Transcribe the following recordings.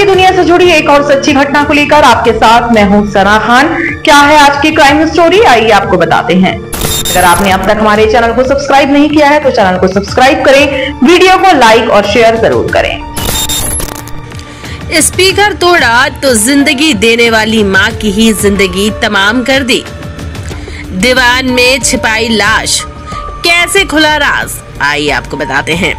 की दुनिया से जुड़ी एक और सच्ची घटना को लेकर आपके साथ मैं हूं सना खान। क्या है आज की क्राइम स्टोरी, आइए आपको बताते हैं। अगर आपने अब तक हमारे चैनल को सब्सक्राइब नहीं किया है तो चैनल को सब्सक्राइब करें, वीडियो को लाइक और शेयर जरूर करें। स्पीकर तोड़ा तो जिंदगी देने वाली मां की ही जिंदगी तमाम कर दी। दीवान में छिपाई लाश, कैसे खुला राज, आइए आपको बताते हैं।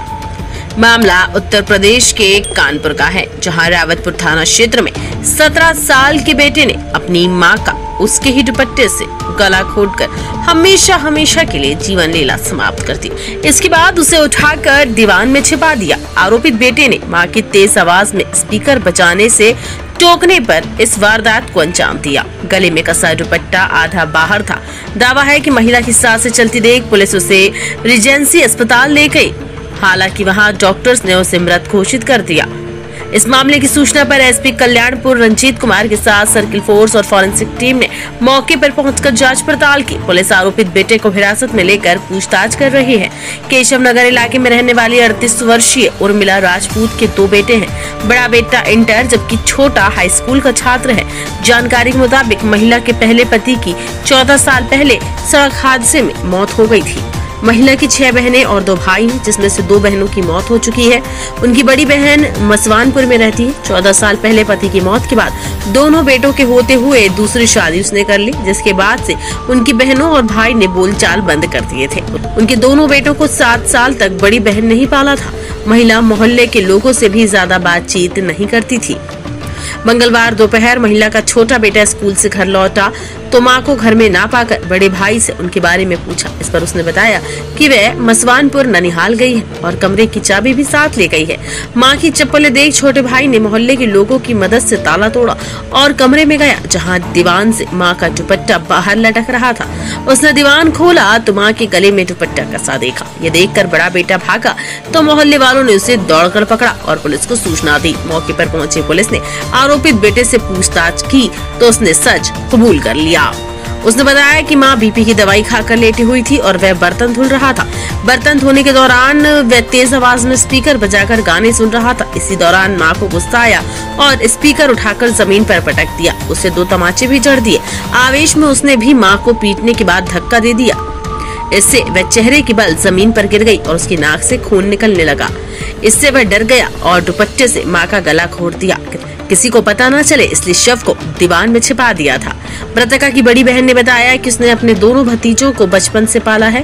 मामला उत्तर प्रदेश के कानपुर का है, जहां रावतपुर थाना क्षेत्र में 17 साल के बेटे ने अपनी मां का उसके ही दुपट्टे से गला घोंटकर हमेशा हमेशा के लिए जीवन लीला समाप्त कर दी। इसके बाद उसे उठाकर दीवान में छिपा दिया। आरोपित बेटे ने मां की तेज आवाज में स्पीकर बजाने से टोकने पर इस वारदात को अंजाम दिया। गले में कसा दुपट्टा आधा बाहर था। दावा है कि महिला की सांसें चलती देख पुलिस उसे रिजेंसी अस्पताल ले गई। हालांकि वहां डॉक्टर्स ने उसे मृत घोषित कर दिया। इस मामले की सूचना पर एसपी कल्याणपुर रंजीत कुमार के साथ सर्किल फोर्स और फॉरेंसिक टीम ने मौके पर पहुंचकर जांच पड़ताल की। पुलिस आरोपित बेटे को हिरासत में लेकर पूछताछ कर रही है। केशव नगर इलाके में रहने वाली 38 वर्षीय उर्मिला राजपूत के 2 बेटे हैं। बड़ा बेटा इंटर जबकि छोटा हाई स्कूल का छात्र है। जानकारी के मुताबिक महिला के पहले पति की 14 साल पहले सड़क हादसे में मौत हो गई थी। महिला की 6 बहनें और 2 भाई हैं, जिसमें से 2 बहनों की मौत हो चुकी है। उनकी बड़ी बहन मसवानपुर में रहती है। 14 साल पहले पति की मौत के बाद दोनों बेटों के होते हुए दूसरी शादी उसने कर ली, जिसके बाद से उनकी बहनों और भाई ने बोलचाल बंद कर दिए थे। उनके दोनों बेटों को 7 साल तक बड़ी बहन नहीं पाला था। महिला मोहल्ले के लोगों से भी ज्यादा बातचीत नहीं करती थी। मंगलवार दोपहर महिला का छोटा बेटा स्कूल से घर लौटा तो मां को घर में ना पाकर बड़े भाई से उनके बारे में पूछा। इस पर उसने बताया कि वह मसवानपुर ननिहाल गई है और कमरे की चाबी भी साथ ले गई है। मां की चप्पलें देख छोटे भाई ने मोहल्ले के लोगों की मदद से ताला तोड़ा और कमरे में गया, जहां दीवान से मां का दुपट्टा बाहर लटक रहा था। उसने दीवान खोला तो मां के गले में दुपट्टा कसा देखा। ये देखकर बड़ा बेटा भागा तो मोहल्ले वालों ने उसे दौड़कर पकड़ा और पुलिस को सूचना दी। मौके पर पहुंची पुलिस ने आरोपित बेटे से पूछताछ की तो उसने सच कबूल कर लिया। उसने बताया कि मां बीपी की दवाई खाकर लेटी हुई थी और वह बर्तन धुल रहा था। बर्तन धोने के दौरान वह तेज आवाज में स्पीकर बजाकर गाने सुन रहा था। इसी दौरान मां को गुस्सा आया और स्पीकर उठाकर जमीन पर पटक दिया। उसे 2 तमाचे भी जड़ दिए। आवेश में उसने भी मां को पीटने के बाद धक्का दे दिया। इससे वह चेहरे के बल जमीन पर गिर गई और उसकी नाक से खून निकलने लगा। इससे वह डर गया और दुपट्टे से मां का गला घोंट दिया। किसी को पता न चले इसलिए शव को दीवान में छिपा दिया था। मृतका की बड़ी बहन ने बताया कि उसने अपने दोनों भतीजों को बचपन से पाला है।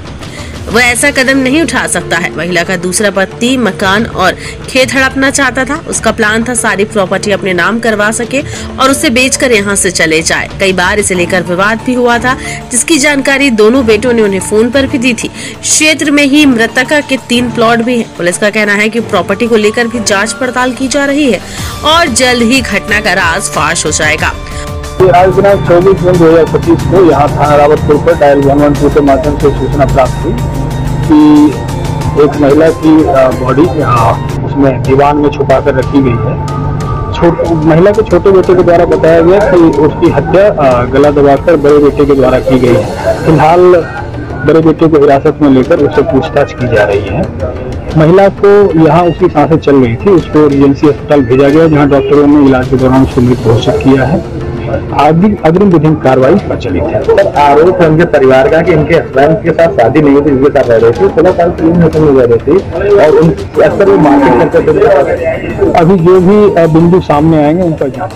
वह ऐसा कदम नहीं उठा सकता है। महिला का दूसरा पति मकान और खेत हड़पना चाहता था। उसका प्लान था सारी प्रॉपर्टी अपने नाम करवा सके और उसे बेचकर यहाँ से चले जाए। कई बार इसे लेकर विवाद भी हुआ था, जिसकी जानकारी दोनों बेटों ने उन्हें फोन पर भी दी थी। क्षेत्र में ही मृतका के 3 प्लॉट भी हैं। पुलिस का कहना है कि प्रॉपर्टी को लेकर भी जाँच पड़ताल की जा रही है और जल्द ही घटना का राज फाश हो जाएगा। आज दिनांक 24 जून 2025 को यहाँ थाना रावतपुर पर डायल 112 के माध्यम से सूचना प्राप्त हुई कि एक महिला की बॉडी यहाँ उसमें दीवान में छुपा कर रखी गई है। महिला के छोटे बेटे के द्वारा बताया गया कि उसकी हत्या गला दबाकर बड़े बेटे के द्वारा की गई है। फिलहाल बड़े बेटे को हिरासत में लेकर उससे पूछताछ की जा रही है। महिला को यहाँ उसकी सांसें चल रही थी, उसको रिजेंसी अस्पताल भेजा गया, जहाँ डॉक्टरों ने इलाज के दौरान उसको मृत घोषित किया है। अग्रिम विधिक कार्रवाई प्रचलित है। सर, आरोप है उनके परिवार का कि इनके हस्बैंड के साथ शादी नहीं हुई, इनके साथ रह रहे थे, 16 साल की उम्र में रह रहे थे और अक्सर वो मार्केट करते थे। अभी जो भी बिंदु सामने आएंगे उनका जांच